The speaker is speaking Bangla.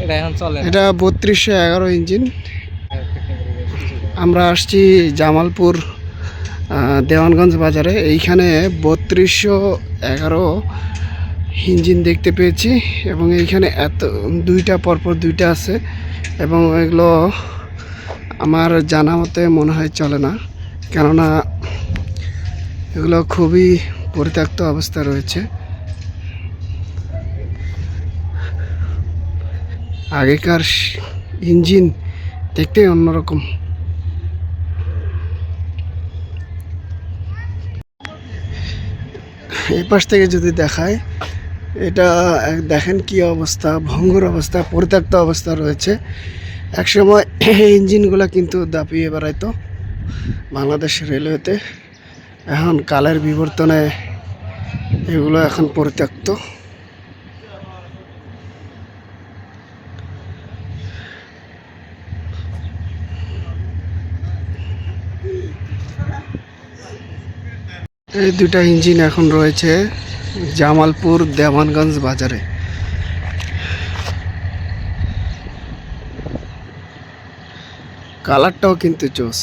এটা এখন চলে না। এটা 3211 ইঞ্জিন। আমরা আসছি জামালপুর দেওয়ানগঞ্জ বাজারে। এইখানে 3211 ইঞ্জিন দেখতে পেয়েছি এবং এইখানে এত দুইটা পরপর দুইটা আছে এবং এগুলো আমার জানা মতে মনে হয় চলে না, কেননা এগুলো খুবই পরিত্যক্ত অবস্থা রয়েছে। আগেকার ইঞ্জিন দেখতে অন্যরকম। এই পাশ থেকে যদি দেখায়, এটা দেখেন কি অবস্থা, ভঙ্গুর অবস্থা, পরিত্যক্ত অবস্থা রয়েছে। একসময় এই ইঞ্জিনগুলো কিন্তু দাপিয়ে বেড়াইতো বাংলাদেশ রেলওয়েতে। এখন কালের বিবর্তনে এগুলো এখন পরিত্যক্ত। এই দুটা ইঞ্জিন এখন রয়েছে জামালপুর দেওয়ানগঞ্জ বাজারে। কালারটাও কিন্তু জোস।